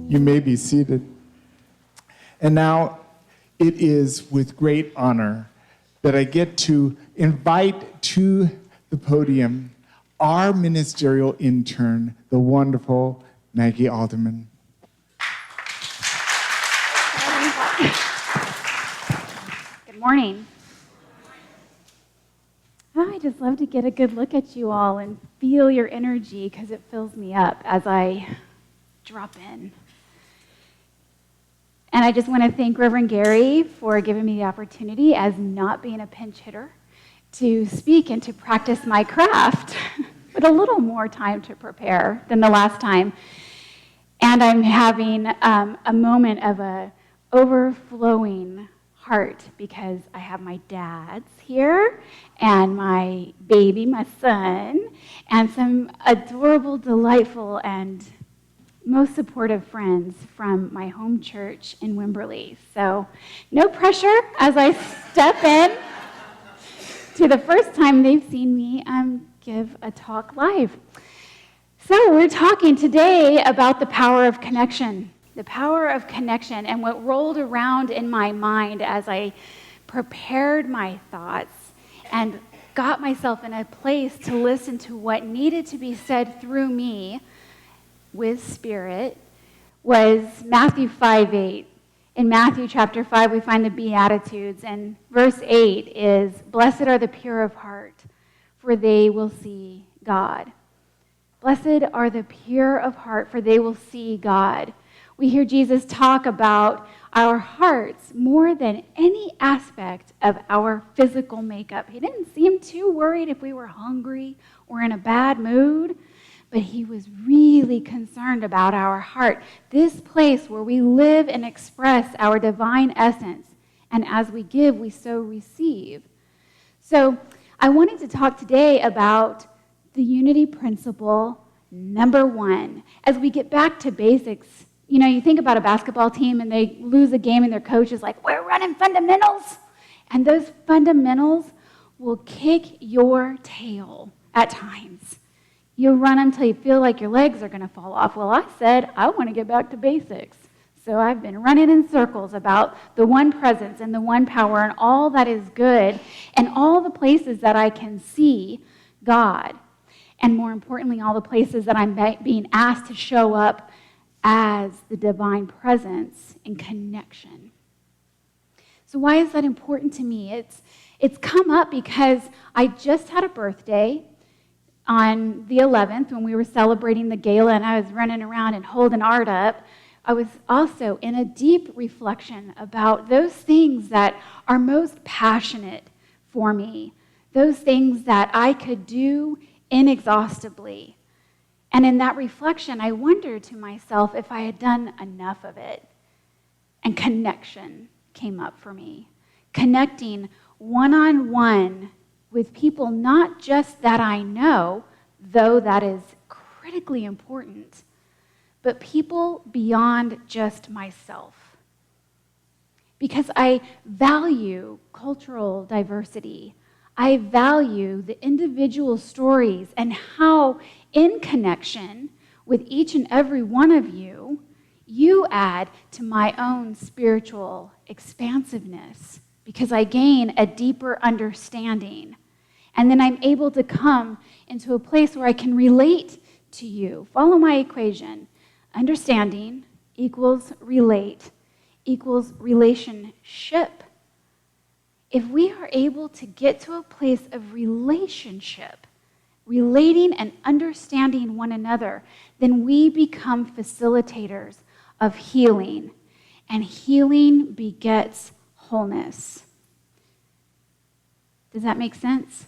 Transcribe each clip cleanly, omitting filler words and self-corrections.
You may be seated. And now it is with great honor that I get to invite to the podium our ministerial intern, the wonderful Maggie Alderman. Good morning. Oh, I just love to get a good look at you all and feel your energy because it fills me up as I drop in. And I just want to thank Reverend Gary for giving me the opportunity, as not being a pinch hitter, to speak and to practice my craft with a little more time to prepare than the last time. And I'm having a moment of a overflowing heart because I have my dads here and my baby, my son, and some adorable, delightful, and most supportive friends from my home church in Wimberley. So no pressure as I step in to the first time they've seen me give a talk live. So we're talking today about the power of connection. The power of connection, and what rolled around in my mind as I prepared my thoughts and got myself in a place to listen to what needed to be said through me with Spirit was Matthew 5:8. In Matthew chapter 5, we find the Beatitudes, and verse 8 is, "Blessed are the pure of heart, for they will see God." Blessed are the pure of heart, for they will see God. We hear Jesus talk about our hearts more than any aspect of our physical makeup. He didn't seem too worried if we were hungry or in a bad mood, but he was really concerned about our heart, this place where we live and express our divine essence. And as we give, we so receive. So I wanted to talk today about the unity principle number 1. As we get back to basics, you know, you think about a basketball team and they lose a game and their coach is like, "We're running fundamentals." And those fundamentals will kick your tail at times. You run until you feel like your legs are going to fall off. Well, I said, I want to get back to basics. So I've been running in circles about the one presence and the one power and all that is good and all the places that I can see God. And more importantly, all the places that I'm being asked to show up as the divine presence in connection. So why is that important to me? It's come up because I just had a birthday on the 11th when we were celebrating the gala and I was running around and holding art up. I was also in a deep reflection about those things that are most passionate for me, those things that I could do inexhaustibly. And in that reflection, I wondered to myself if I had done enough of it. And connection came up for me. Connecting one-on-one with people not just that I know, though that is critically important, but people beyond just myself. Because I value cultural diversity. I value the individual stories and how in connection with each and every one of you, you add to my own spiritual expansiveness because I gain a deeper understanding. And then I'm able to come into a place where I can relate to you. Follow my equation. Understanding equals relate equals relationship. If we are able to get to a place of relationship, relating and understanding one another, then we become facilitators of healing. And healing begets wholeness. Does that make sense?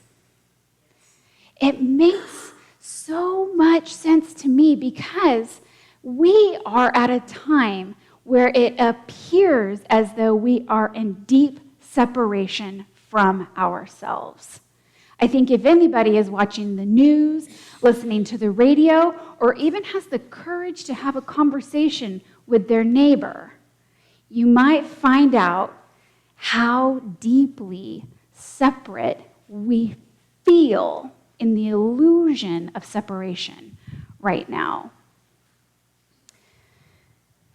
It makes so much sense to me because we are at a time where it appears as though we are in deep separation from ourselves. I think if anybody is watching the news, listening to the radio, or even has the courage to have a conversation with their neighbor, you might find out how deeply separate we feel in the illusion of separation right now.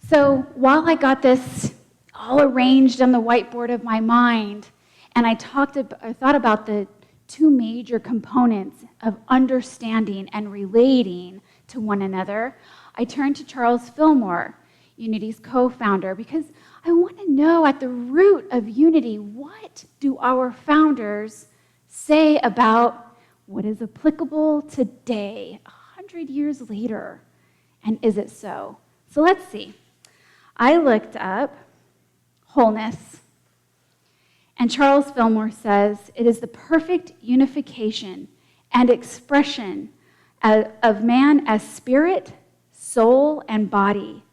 So while I got this all arranged on the whiteboard of my mind, and I thought about the two major components of understanding and relating to one another, I turned to Charles Fillmore, Unity's co-founder, because I want to know at the root of Unity, what do our founders say about what is applicable today, 100 years later? And is it so? So let's see. I looked up wholeness, and Charles Fillmore says it is the perfect unification and expression of man as spirit, soul, and body.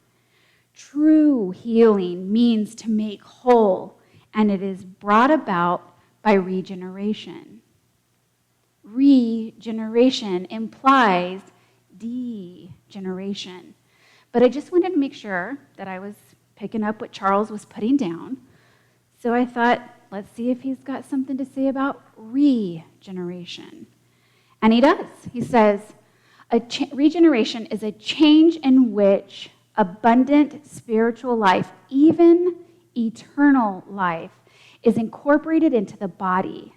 True healing means to make whole, and it is brought about by regeneration. Regeneration implies degeneration. But I just wanted to make sure that I was picking up what Charles was putting down. So I thought, let's see if he's got something to say about regeneration. And he does. He says, regeneration is a change in which abundant spiritual life, even eternal life, is incorporated into the body.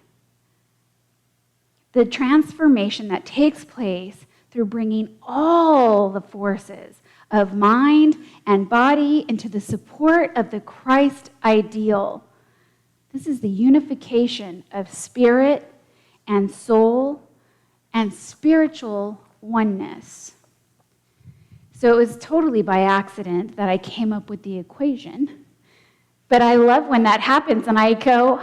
The transformation that takes place through bringing all the forces of mind and body into the support of the Christ ideal. This is the unification of spirit and soul and spiritual oneness. So it was totally by accident that I came up with the equation. But I love when that happens and I go,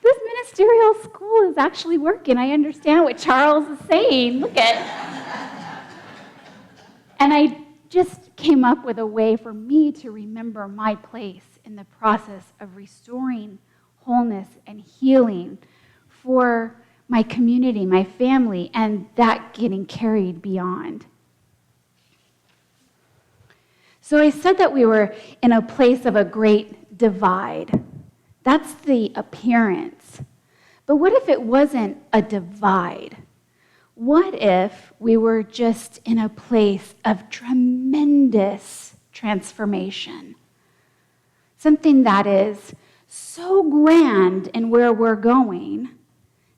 this ministerial school is actually working. I understand what Charles is saying. Look at. And I just came up with a way for me to remember my place in the process of restoring wholeness and healing for my community, my family, and that getting carried beyond. So I said that we were in a place of a great divide. That's the appearance. But what if it wasn't a divide? What if we were just in a place of tremendous transformation? Something that is so grand in where we're going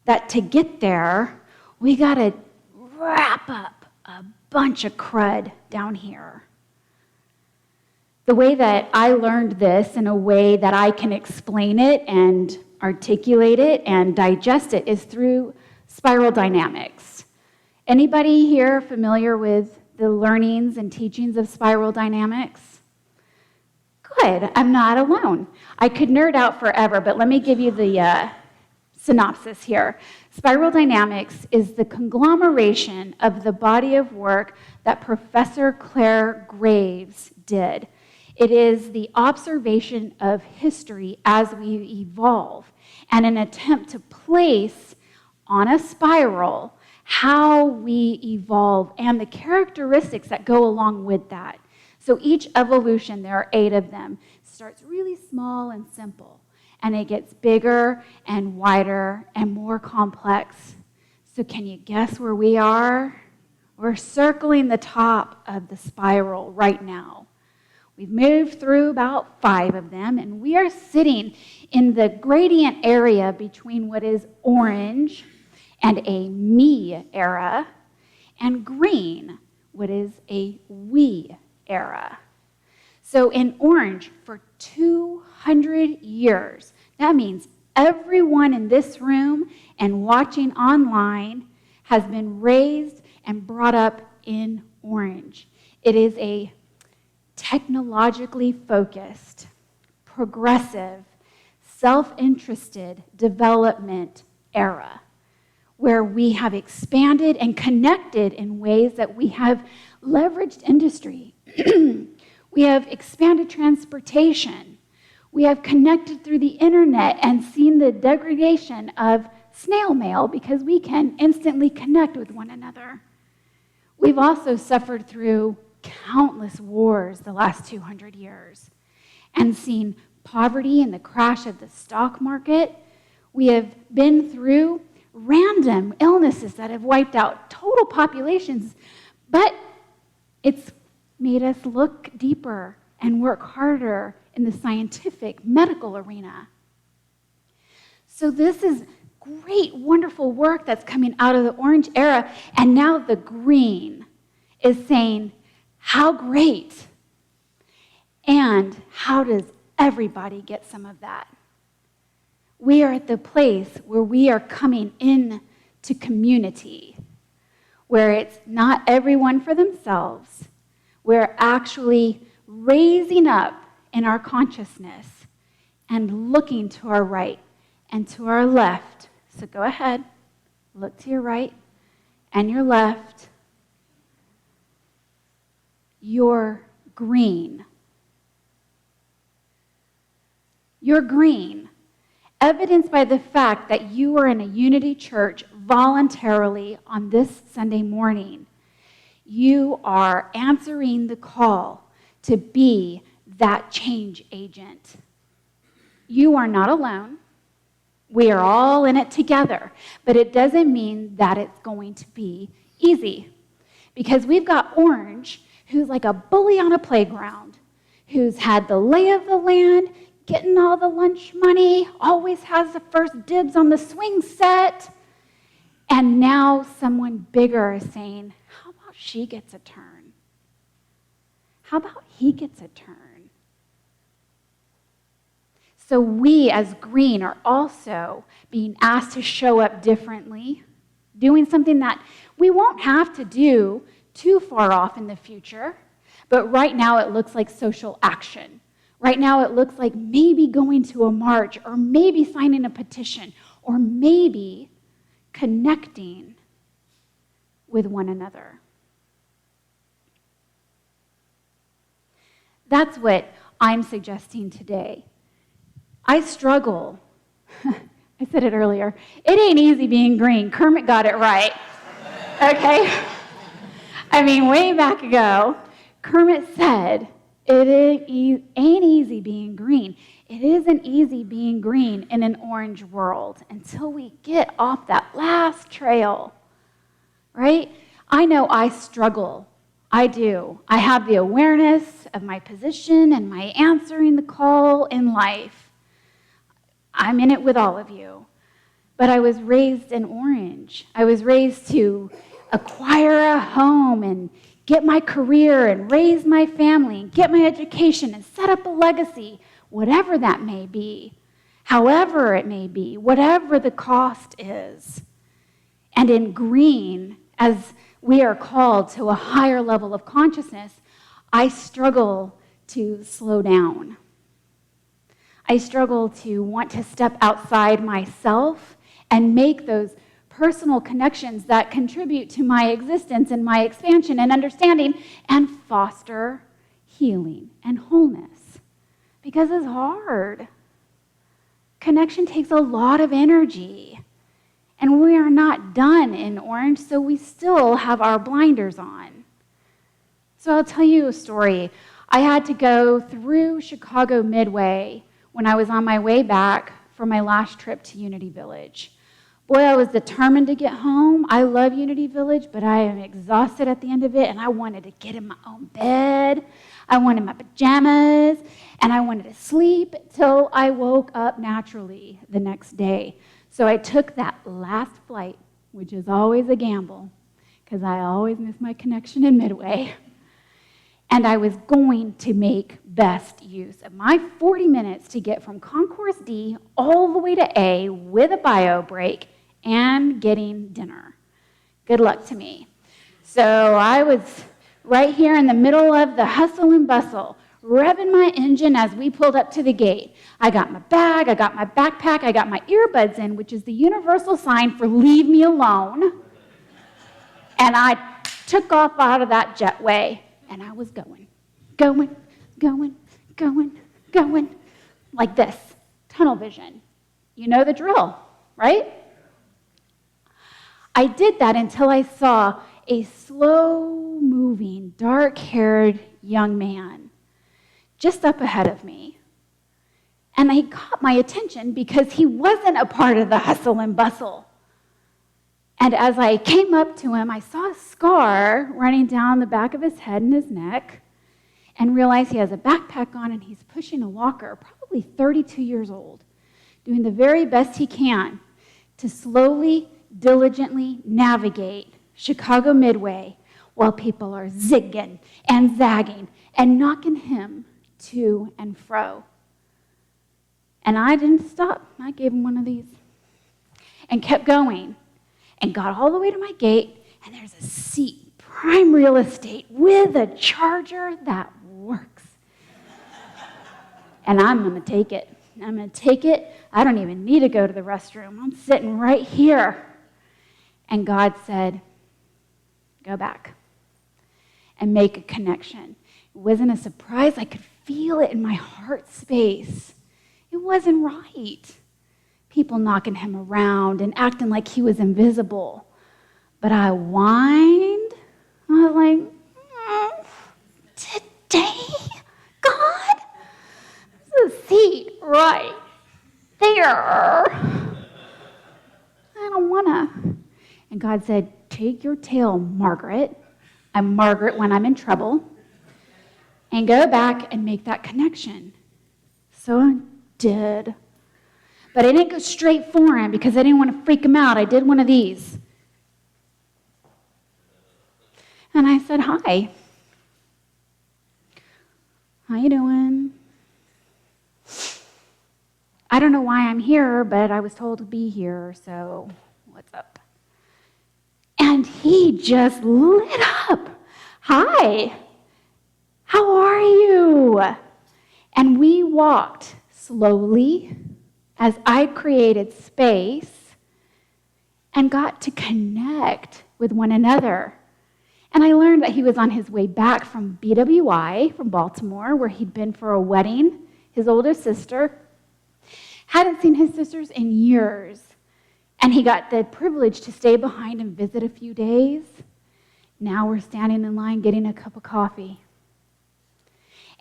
that to get there, we got to wrap up a bunch of crud down here. The way that I learned this in a way that I can explain it and articulate it and digest it is through spiral dynamics. Anybody here familiar with the learnings and teachings of spiral dynamics? Good, I'm not alone. I could nerd out forever, but let me give you the synopsis here. Spiral dynamics is the conglomeration of the body of work that Professor Claire Graves did. It is the observation of history as we evolve and an attempt to place on a spiral how we evolve and the characteristics that go along with that. So each evolution, there are 8 of them, starts really small and simple, and it gets bigger and wider and more complex. So can you guess where we are? We're circling the top of the spiral right now. We've moved through about 5 of them, and we are sitting in the gradient area between what is orange and a me era, and green, what is a we era. So in orange, for 200 years, that means everyone in this room and watching online has been raised and brought up in orange. It is a technologically focused, progressive, self-interested development era where we have expanded and connected in ways that we have leveraged industry. We have expanded transportation. We have connected through the internet and seen the degradation of snail mail because we can instantly connect with one another. We've also suffered through countless wars the last 200 years and seen poverty and the crash of the stock market. We have been through random illnesses that have wiped out total populations, but it's made us look deeper and work harder in the scientific, medical arena. So this is great, wonderful work that's coming out of the orange era, and now the green is saying, how great, and how does everybody get some of that? We are at the place where we are coming in to community, where it's not everyone for themselves. We're actually raising up in our consciousness and looking to our right and to our left. So go ahead, look to your right and your left. You're green. You're green, evidenced by the fact that you are in a Unity Church voluntarily on this Sunday morning. You are answering the call to be that change agent. You are not alone. We are all in it together, but it doesn't mean that it's going to be easy, because we've got Orange, who's like a bully on a playground, who's had the lay of the land, getting all the lunch money, always has the first dibs on the swing set, and now someone bigger is saying, how about she gets a turn? How about he gets a turn? So we as green are also being asked to show up differently, doing something that we won't have to do too far off in the future, but right now it looks like social action. Right now it looks like maybe going to a march, or maybe signing a petition, or maybe connecting with one another. That's what I'm suggesting today. I struggle. I said it earlier. It ain't easy being green. Kermit got it right. Okay? I mean, way back ago, Kermit said, it ain't easy being green. It isn't easy being green in an orange world until we get off that last trail, right? I know I struggle. I do. I have the awareness of my position and my answering the call in life. I'm in it with all of you. But I was raised in orange. I was raised to acquire a home and get my career and raise my family and get my education and set up a legacy, whatever that may be, however it may be, whatever the cost is. And in green, as we are called to a higher level of consciousness, I struggle to slow down. I struggle to want to step outside myself and make those personal connections that contribute to my existence and my expansion and understanding and foster healing and wholeness. Because it's hard. Connection takes a lot of energy. And we are not done in orange, so we still have our blinders on. So I'll tell you a story. I had to go through Chicago Midway when I was on my way back for my last trip to Unity Village. Boy, I was determined to get home. I love Unity Village, but I am exhausted at the end of it, and I wanted to get in my own bed. I wanted my pajamas, and I wanted to sleep till I woke up naturally the next day. So I took that last flight, which is always a gamble, because I always miss my connection in Midway. And I was going to make best use of my 40 minutes to get from Concourse D all the way to A with a bio break and getting dinner. Good luck to me. So I was right here in the middle of the hustle and bustle, revving my engine as we pulled up to the gate. I got my bag, I got my backpack, I got my earbuds in, which is the universal sign for leave me alone. And I took off out of that jetway. And I was going, like this, tunnel vision. You know the drill, right? I did that until I saw a slow-moving, dark-haired young man just up ahead of me. And he caught my attention because he wasn't a part of the hustle and bustle. And as I came up to him, I saw a scar running down the back of his head and his neck. and realize he has a backpack on and he's pushing a walker, probably 32 years old, doing the very best he can to slowly, diligently navigate Chicago Midway while people are zigging and zagging and knocking him to and fro. And I didn't stop. I gave him one of these and kept going and got all the way to my gate, and there's a seat, prime real estate, with a charger that works. And I'm going to take it. I'm going to take it. I don't even need to go to the restroom. I'm sitting right here. And God said, go back and make a connection. It wasn't a surprise. I could feel it in my heart space. It wasn't right. People knocking him around and acting like he was invisible. But I whined. I was like, today, God? There's a seat right there. I don't want to. And God said, take your tail, Margaret. I'm Margaret when I'm in trouble. And go back and make that connection. So I did. But I didn't go straight for him because I didn't want to freak him out. I did one of these. And I said, hi. How you doing? I don't know why I'm here, but I was told to be here, so what's up? And he just lit up. Hi. How are you? And we walked slowly as I created space and got to connect with one another. And I learned that he was on his way back from BWI, from Baltimore, where he'd been for a wedding. His older sister hadn't seen his sisters in years. And he got the privilege to stay behind and visit a few days. Now we're standing in line getting a cup of coffee.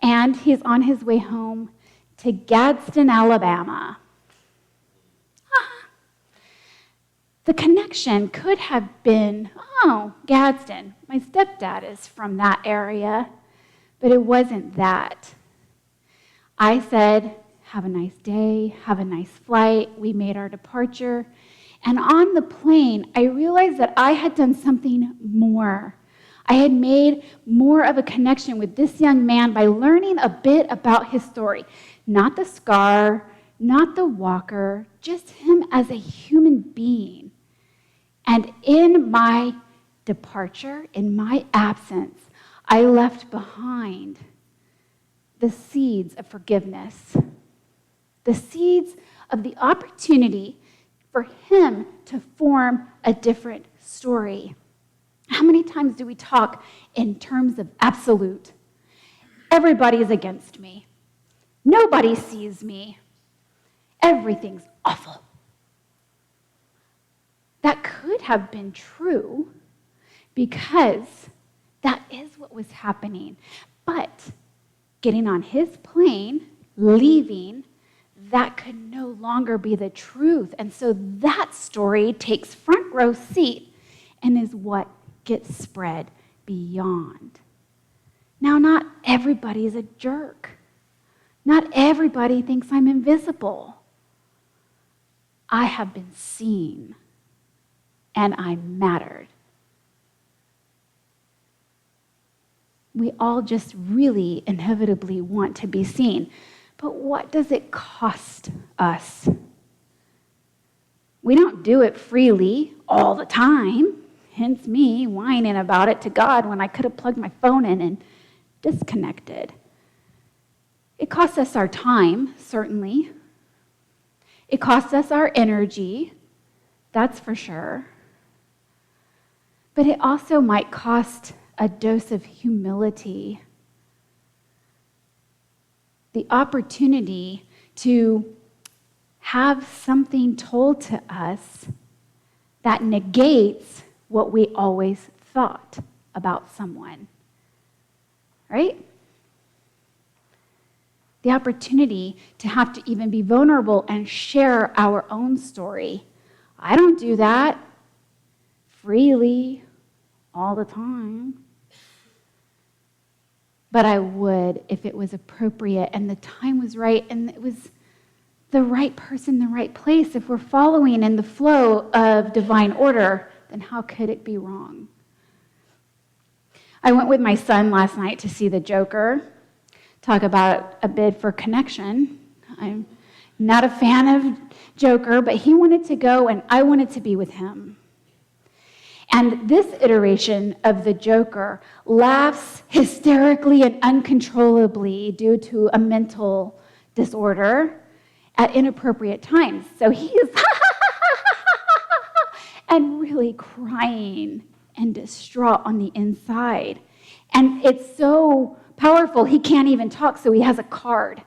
And he's on his way home to Gadsden, Alabama. The connection could have been, oh, Gadsden. My stepdad is from that area. But it wasn't that. I said, have a nice day, have a nice flight. We made our departure. And on the plane, I realized that I had done something more. I had made more of a connection with this young man by learning a bit about his story. Not the scar, not the walker, just him as a human being. And in my departure, in my absence, I left behind the seeds of forgiveness, the seeds of the opportunity for him to form a different story. How many times do we talk in terms of absolute? Everybody is against me. Nobody sees me. Everything's awful. That could have been true because that is what was happening. But getting on his plane, leaving, that could no longer be the truth. And so that story takes front row seat and is what gets spread beyond. Now, not everybody is a jerk. Not everybody thinks I'm invisible. I have been seen, and I mattered. We all just really inevitably want to be seen. But what does it cost us? We don't do it freely all the time. Hence me whining about it to God when I could have plugged my phone in and disconnected. It costs us our time, certainly. It costs us our energy, that's for sure. But it also might cost a dose of humility. The opportunity to have something told to us that negates what we always thought about someone. Right? The opportunity to have to even be vulnerable and share our own story. I don't do that freely all the time. but I would if it was appropriate and the time was right and it was the right person, the right place. If we're following in the flow of divine order, then how could it be wrong? I went with my son last night to see The Joker. Talk about a bid for connection. I'm not a fan of Joker, but he wanted to go and I wanted to be with him. And this iteration of the Joker laughs hysterically and uncontrollably due to a mental disorder at inappropriate times. So he is and really crying and distraught on the inside. And it's so powerful, he can't even talk, so he has a card.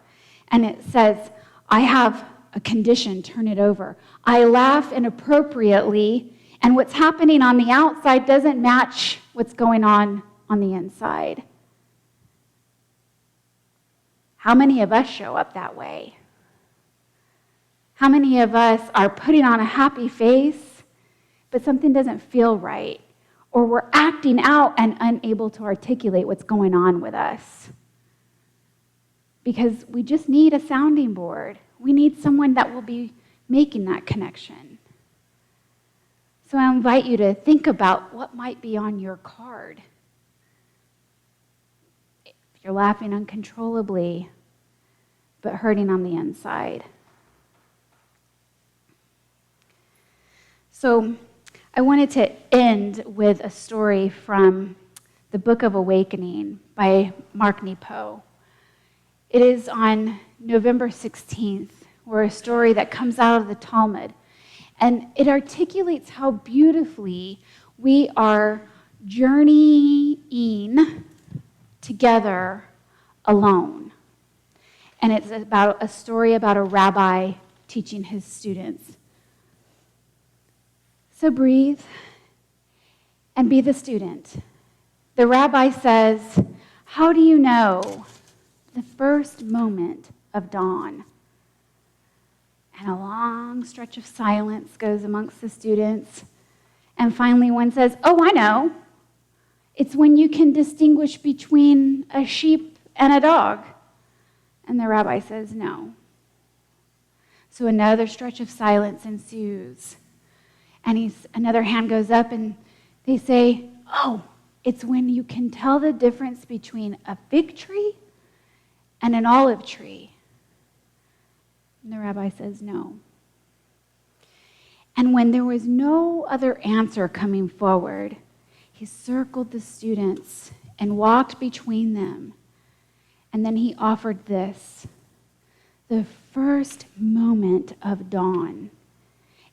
And it says, I have a condition, turn it over. I laugh inappropriately, and what's happening on the outside doesn't match what's going on the inside. How many of us show up that way? How many of us are putting on a happy face, but something doesn't feel right, or we're acting out and unable to articulate what's going on with us? Because we just need a sounding board. We need someone that will be making that connection. So I invite you to think about what might be on your card. If you're laughing uncontrollably, but hurting on the inside. So I wanted to end with a story from the Book of Awakening by Mark Nepo. It is on November 16th, or a story that comes out of the Talmud. And it articulates how beautifully we are journeying together alone. And it's about a story about a rabbi teaching his students. So breathe and be the student. The rabbi says, how do you know the first moment of dawn? And a long stretch of silence goes amongst the students. And finally one says, oh, I know. It's when you can distinguish between a sheep and a dog. And the rabbi says, no. So another stretch of silence ensues. And another hand goes up and they say, oh, it's when you can tell the difference between a fig tree and an olive tree. And the rabbi says, no. And when there was no other answer coming forward, he circled the students and walked between them. And then he offered this. The first moment of dawn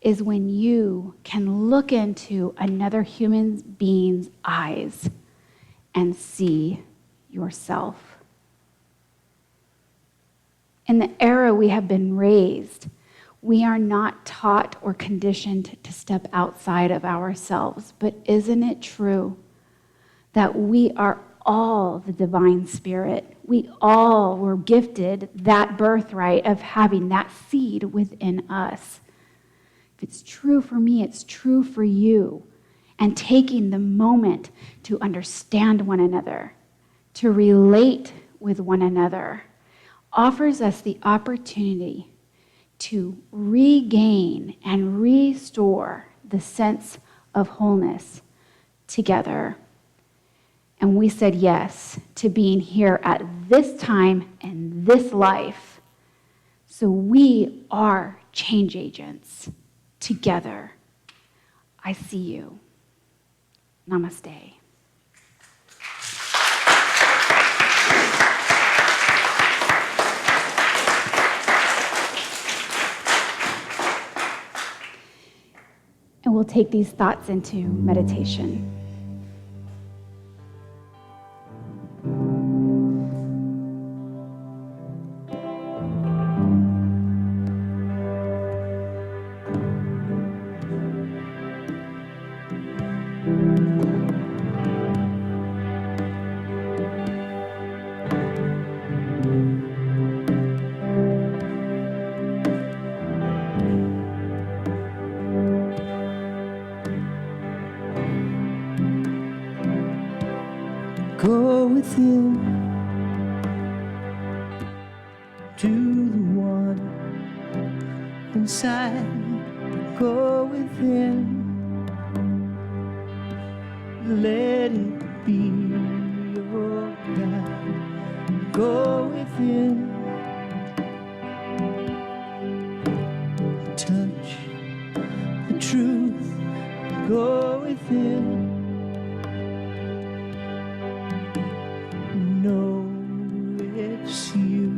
is when you can look into another human being's eyes and see yourself. In the era we have been raised, we are not taught or conditioned to step outside of ourselves. But isn't it true that we are all the divine spirit? We all were gifted that birthright of having that seed within us. If it's true for me, it's true for you. And taking the moment to understand one another, to relate with one another, offers us the opportunity to regain and restore the sense of wholeness together. And we said yes to being here at this time and this life. So we are change agents together. I see you. Namaste. And we'll take these thoughts into meditation. Go within inside, go within. Let it be your guide. Go within. Touch the truth. Go within. Know it's you.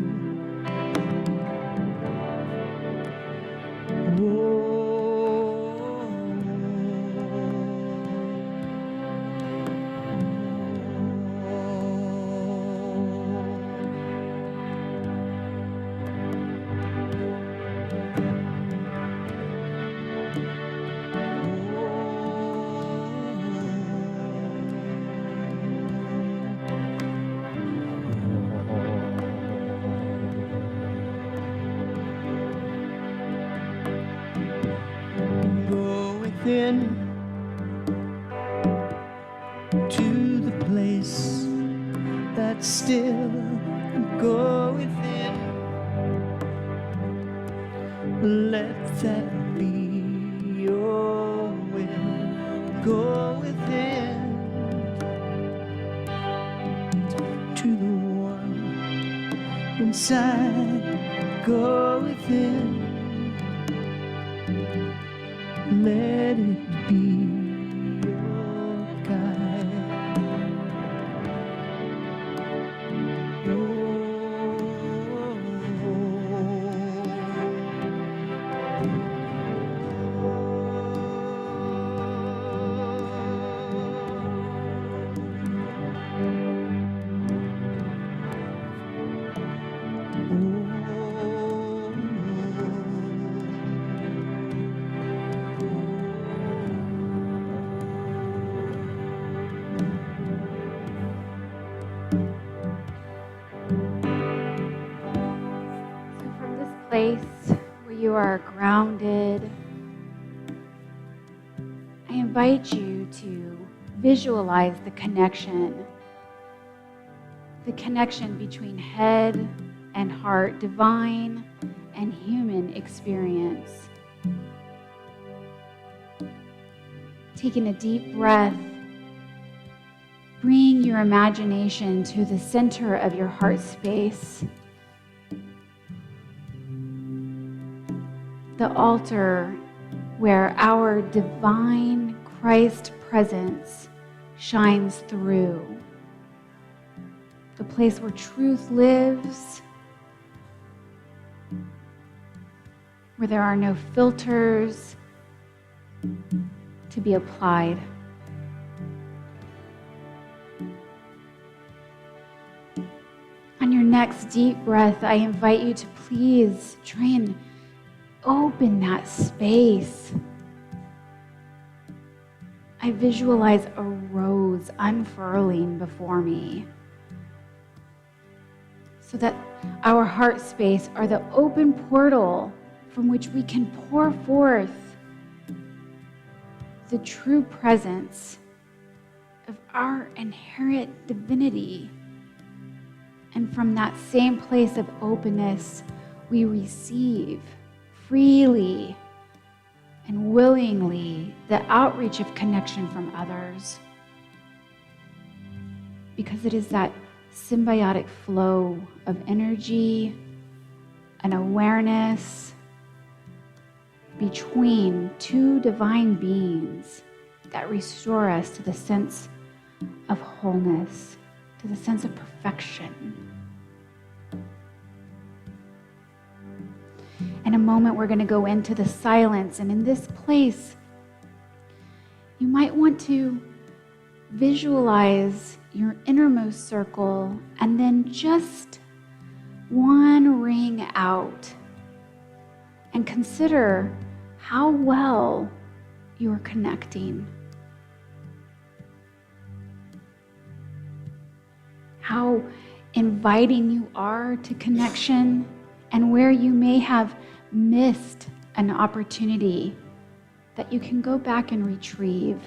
Go within to the place that's still. Go within. Let that be your will. Go within to the one inside. Go within. Let it be your guide. So from this place where you are grounded, I invite you to visualize the connection between head and heart, divine and human experience. Taking a deep breath, bring your imagination to the center of your heart space, the altar where our divine Christ presence shines through, the place where truth lives, where there are no filters to be applied. On your next deep breath, I invite you to please try and open that space. I visualize a rose unfurling before me, so that our heart space are the open portal from which we can pour forth the true presence of our inherent divinity. And from that same place of openness, we receive freely and willingly the outreach of connection from others, because it is that symbiotic flow of energy and awareness between two divine beings that restore us to the sense of wholeness, to the sense of perfection. In a moment, we're going to go into the silence, and in this place, you might want to visualize your innermost circle and then just one ring out, and consider how well you're connecting, how inviting you are to connection, and where you may have missed an opportunity that you can go back and retrieve.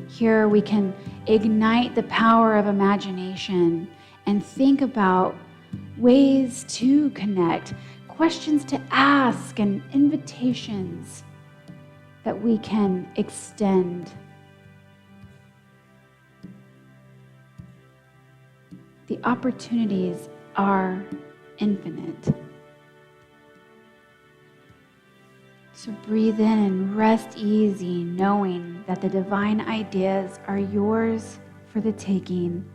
Here we can ignite the power of imagination and think about ways to connect, questions to ask, and invitations that we can extend. The opportunities are infinite. So breathe in and rest easy, knowing that the divine ideas are yours for the taking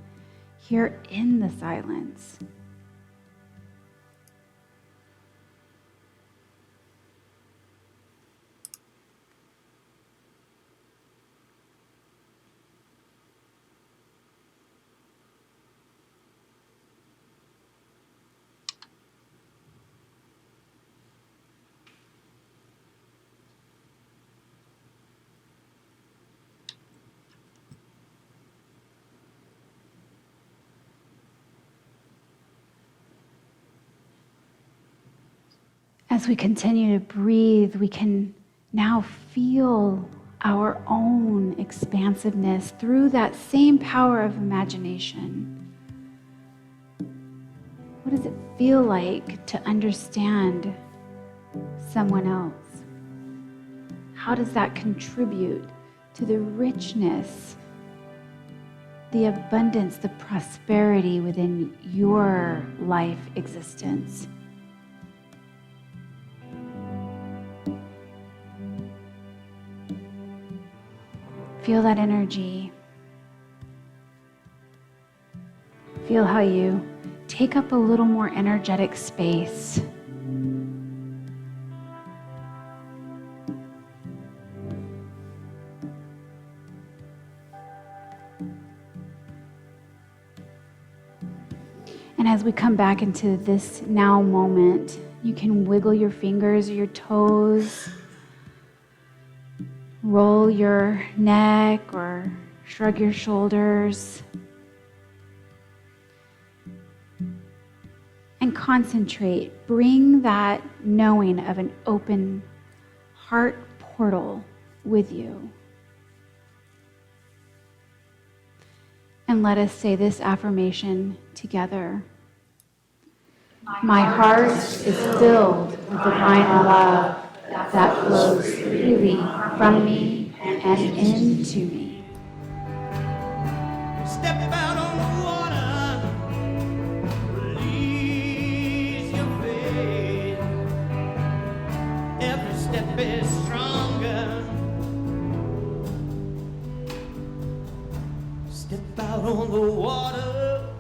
here in the silence. As we continue to breathe, we can now feel our own expansiveness through that same power of imagination. What does it feel like to understand someone else? How does that contribute to the richness, the abundance, the prosperity within your life existence? Feel that energy. Feel how you take up a little more energetic space. And as we come back into this now moment, you can wiggle your fingers or your toes, roll your neck or shrug your shoulders, and concentrate. Bring that knowing of an open heart portal with you. And let us say this affirmation together. My heart is filled with divine love that flows freely from me and into me. Step out on the water, release your faith. Every step is stronger. Step out on the water.